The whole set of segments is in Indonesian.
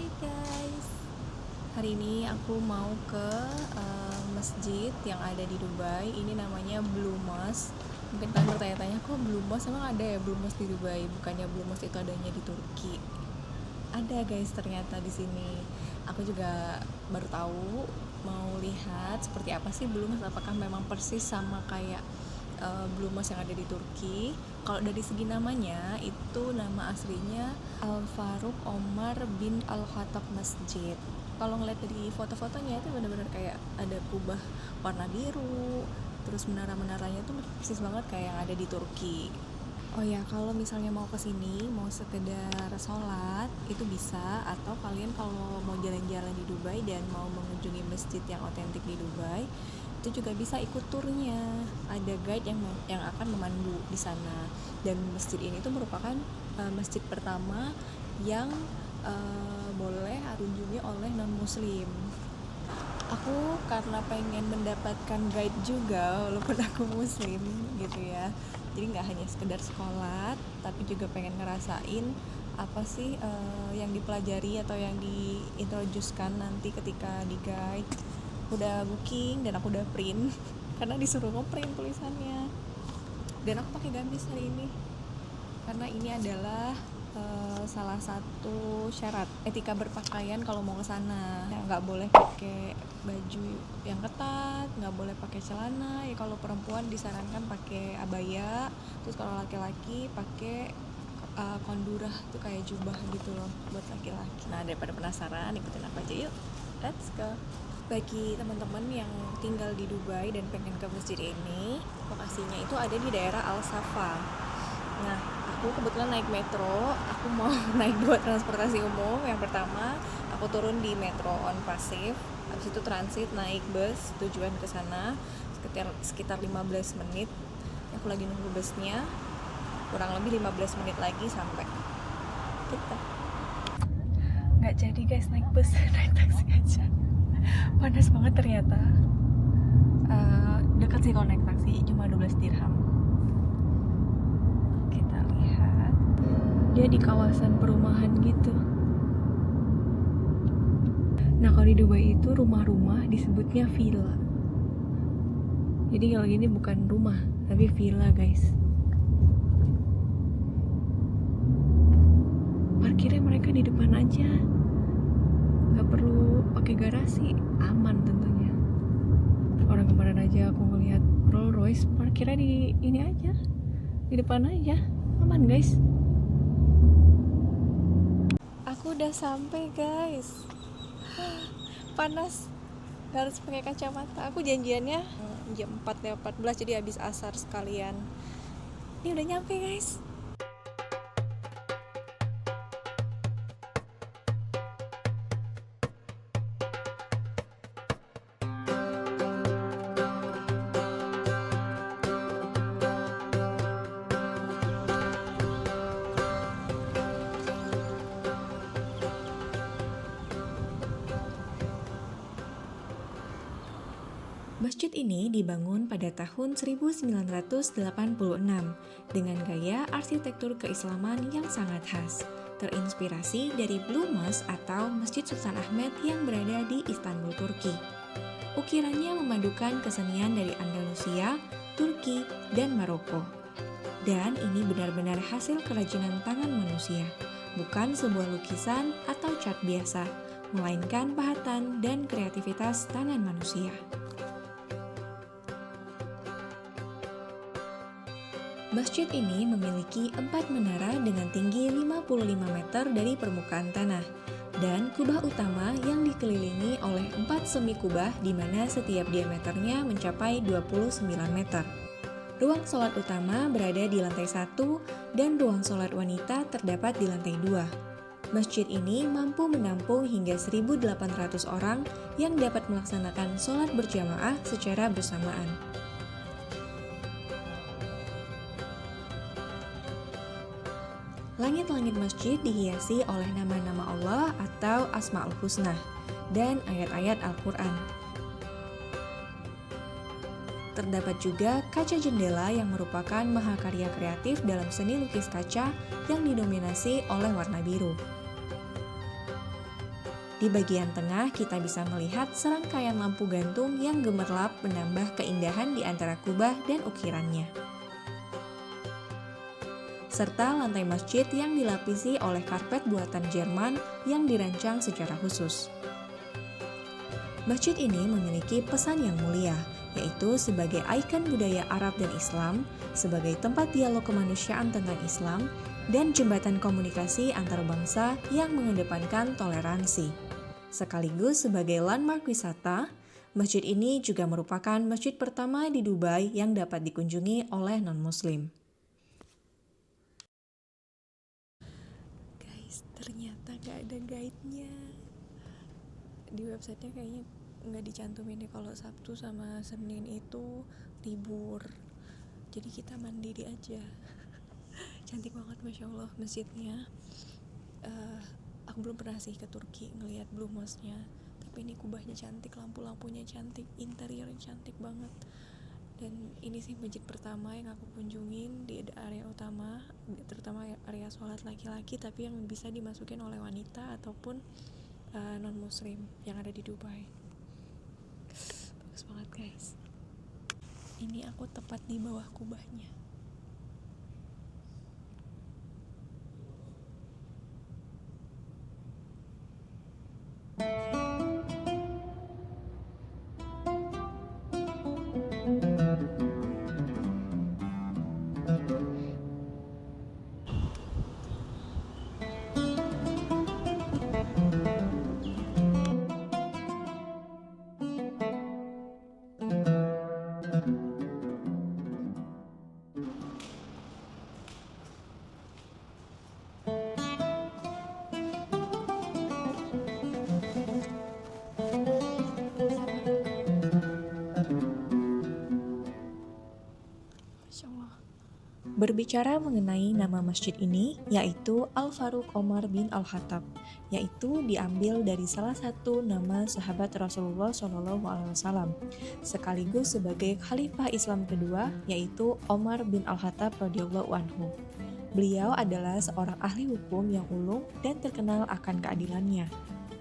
Hai guys, hari ini aku mau ke masjid yang ada di Dubai. Ini namanya Blue Mosque. Mungkin kalian bertanya-tanya, kok Blue Mosque emang ada ya Blue Mosque di Dubai? Bukannya Blue Mosque itu adanya di Turki? Ada guys ternyata di sini. Aku juga baru tahu, mau lihat seperti apa sih Blue Mosque. Apakah memang persis sama kayak Blue Mosque yang ada di Turki. Kalau dari segi namanya, itu nama aslinya Al Farouk Omar bin Al Khattab Masjid. Kalau ngeliat dari foto-fotonya itu benar-benar kayak ada kubah warna biru, terus menara-menaranya tuh persis banget kayak yang ada di Turki. Oh ya, kalau misalnya mau kesini, mau sekedar sholat, itu bisa. Atau kalian kalau mau jalan-jalan di Dubai dan mau mengunjungi masjid yang otentik di Dubai, itu juga bisa ikut turnya. Ada guide yang akan memandu di sana. Dan masjid ini tuh merupakan masjid pertama yang boleh dikunjungi oleh non-muslim. Aku karena pengen mendapatkan guide juga walaupun aku muslim gitu ya, jadi nggak hanya sekedar sekolah tapi juga pengen ngerasain apa sih yang dipelajari atau yang diintroducekan nanti ketika di guide. Udah booking dan aku udah print karena disuruh ngeprint tulisannya, dan aku pakai gamis hari ini karena ini adalah salah satu syarat etika berpakaian kalau mau ke sana. Nggak boleh pakai baju yang ketat, nggak boleh pakai celana. Ya kalau perempuan disarankan pakai abaya, terus kalau laki-laki pakai kondurah tuh kayak jubah gitu loh buat laki-laki. Nah, daripada penasaran, ikutin aku aja yuk. Let's go. Bagi teman-teman yang tinggal di Dubai dan pengen ke masjid ini, lokasinya itu ada di daerah Al Safa. Nah, aku kebetulan naik metro. Aku mau naik 2 transportasi umum. Yang pertama, aku turun di Metro On Pasif. Habis itu transit naik bus tujuan ke sana sekitar 15 menit. Aku lagi nunggu busnya. Kurang lebih 15 menit lagi sampai kita. Nggak jadi guys naik bus, naik taksi aja. Panas banget ternyata. Dekat sih kalau naik taksi, cuma 12 dirham. Kita lihat, dia di kawasan perumahan gitu. Nah, kalau di Dubai itu rumah-rumah disebutnya villa. Jadi kalau gini bukan rumah, tapi villa guys. Parkirnya mereka di depan aja, nggak perlu pakai garasi, aman tentunya. Orang kemarin aja aku ngeliat Rolls Royce parkirnya di ini aja, di depan aja, aman guys. Aku udah sampai guys. Panas, harus pakai kacamata. Aku janjiannya jam 4:14, jadi habis asar sekalian. Ini udah nyampe guys. Masjid ini dibangun pada tahun 1986 dengan gaya arsitektur keislaman yang sangat khas, terinspirasi dari Blue Mosque atau Masjid Sultan Ahmed yang berada di Istanbul, Turki. Ukirannya memadukan kesenian dari Andalusia, Turki, dan Maroko. Dan ini benar-benar hasil kerajinan tangan manusia, bukan sebuah lukisan atau cat biasa, melainkan pahatan dan kreativitas tangan manusia. Masjid ini memiliki 4 menara dengan tinggi 55 meter dari permukaan tanah, dan kubah utama yang dikelilingi oleh 4 semi kubah di mana setiap diameternya mencapai 29 meter. Ruang sholat utama berada di lantai 1 dan ruang sholat wanita terdapat di lantai 2. Masjid ini mampu menampung hingga 1.800 orang yang dapat melaksanakan sholat berjamaah secara bersamaan. Langit-langit masjid dihiasi oleh nama-nama Allah atau Asma'ul Husna dan ayat-ayat Al-Quran. Terdapat juga kaca jendela yang merupakan mahakarya kreatif dalam seni lukis kaca yang didominasi oleh warna biru. Di bagian tengah kita bisa melihat serangkaian lampu gantung yang gemerlap menambah keindahan di antara kubah dan ukirannya. Serta lantai masjid yang dilapisi oleh karpet buatan Jerman yang dirancang secara khusus. Masjid ini memiliki pesan yang mulia, yaitu sebagai ikon budaya Arab dan Islam, sebagai tempat dialog kemanusiaan tentang Islam, dan jembatan komunikasi antar bangsa yang mengedepankan toleransi. Sekaligus sebagai landmark wisata, masjid ini juga merupakan masjid pertama di Dubai yang dapat dikunjungi oleh non-muslim. Guys, ternyata gak ada guide-nya. Di websitenya kayaknya nggak dicantumin deh kalau Sabtu sama Senin itu libur. Jadi kita mandiri aja. Cantik banget Masya Allah masjidnya. Aku belum pernah sih ke Turki ngelihat Blue Mosque-nya, tapi ini kubahnya cantik, lampu-lampunya cantik, interiornya cantik banget. Dan ini sih masjid pertama yang aku kunjungin di area utama, terutama area sholat laki-laki, tapi yang bisa dimasukin oleh wanita ataupun non-muslim yang ada di Dubai. Bagus banget guys. Ini aku tepat di bawah kubahnya. Berbicara mengenai nama masjid ini, yaitu Al-Faruq Omar bin Al-Khattab, yaitu diambil dari salah satu nama sahabat Rasulullah SAW, sekaligus sebagai khalifah Islam kedua, yaitu Omar bin Al-Khattab radhiyallahu anhu. Beliau adalah seorang ahli hukum yang ulung dan terkenal akan keadilannya,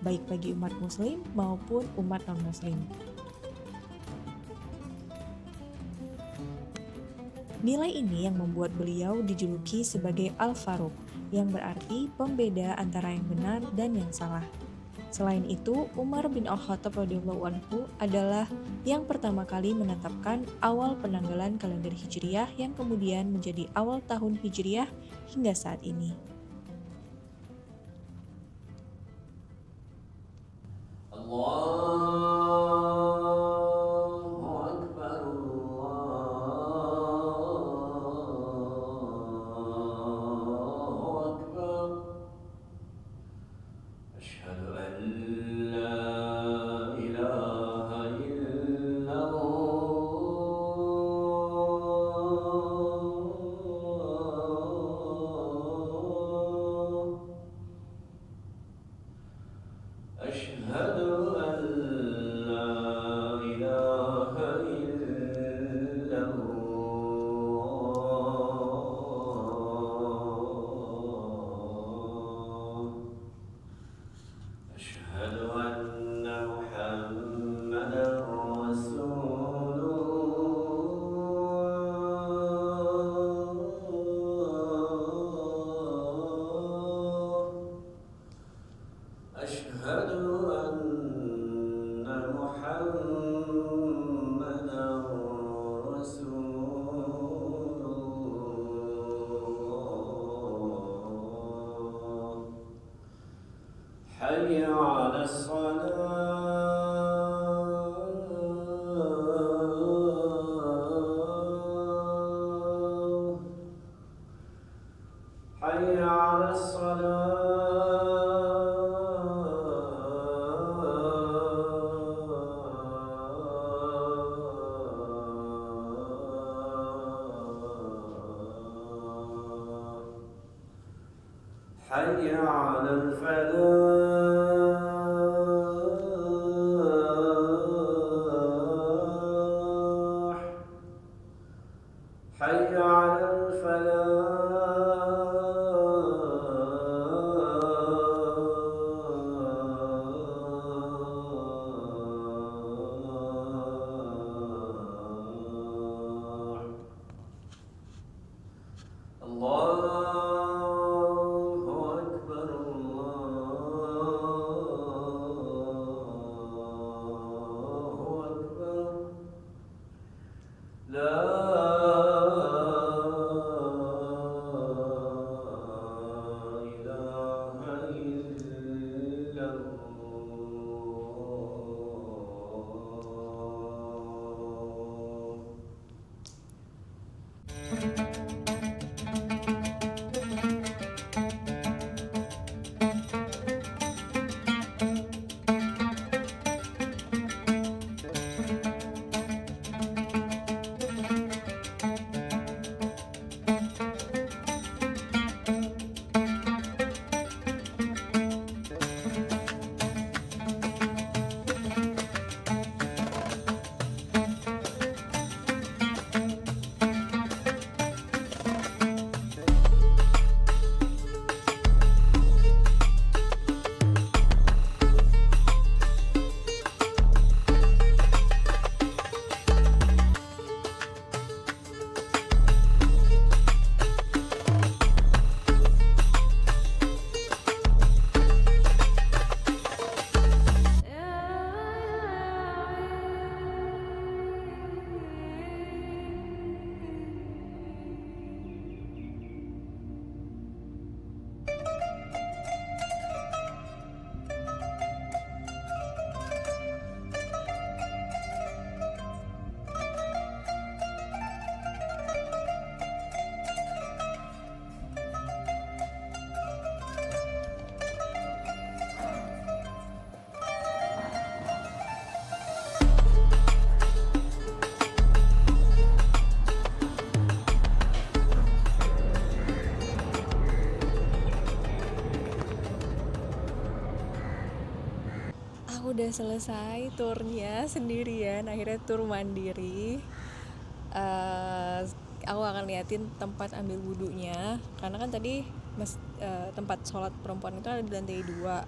baik bagi umat muslim maupun umat non-muslim. Nilai ini yang membuat beliau dijuluki sebagai Al-Faruq, yang berarti pembeda antara yang benar dan yang salah. Selain itu, Umar bin Al-Khattab radhiyallahu anhu adalah yang pertama kali menetapkan awal penanggalan kalender Hijriyah yang kemudian menjadi awal tahun Hijriyah hingga saat ini. حي على الصلاة حي على الصلاة حي على الفلاح حي على Aku udah selesai turnya sendirian, akhirnya tur mandiri. Eh, aku akan liatin tempat ambil wudhunya, karena kan tadi tempat sholat perempuan itu ada di lantai 2.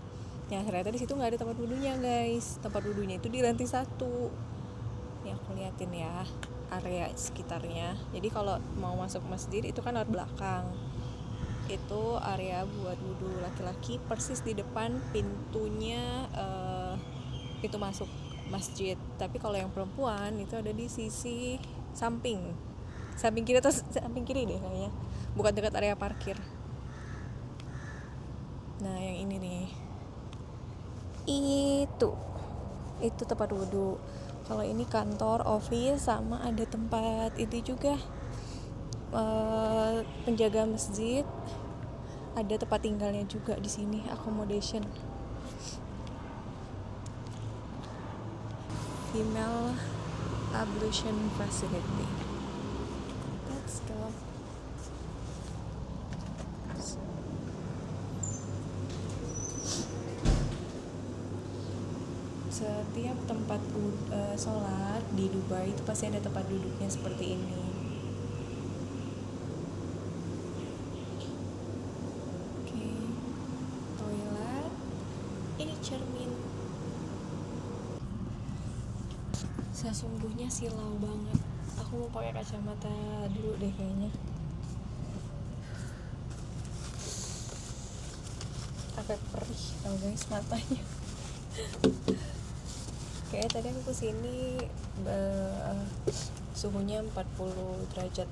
Nah ternyata di situ nggak ada tempat wudhunya guys, tempat wudhunya itu di lantai 1. Nih aku liatin ya area sekitarnya. Jadi kalau mau masuk masjid itu kan lewat belakang, itu area buat wudhu laki-laki persis di depan pintunya, pintu masuk masjid. Tapi kalau yang perempuan itu ada di sisi samping kiri atau samping kiri deh kayaknya, bukan dekat area parkir. Nah yang ini nih, itu tempat wudhu. Kalau ini kantor, office, sama ada tempat itu juga, penjaga masjid, ada tempat tinggalnya juga di sini, accommodation. Female ablution facility. Let's go. Setiap tempat sholat di Dubai itu pasti ada tempat duduknya seperti ini. Oke, toilet. Ini cermin. Sesungguhnya silau banget. Aku mau pakai kacamata dulu deh kayaknya. Agak perih tau guys matanya. Kayaknya tadi aku kesini suhunya 40 derajat.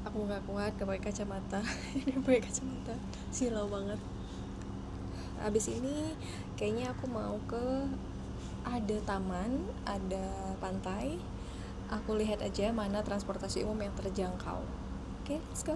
Aku gak kuat pakai kacamata. Pakai kacamata silau banget. Abis ini kayaknya aku mau ke, ada taman, ada pantai. Aku lihat aja mana transportasi umum yang terjangkau. Oke, let's go.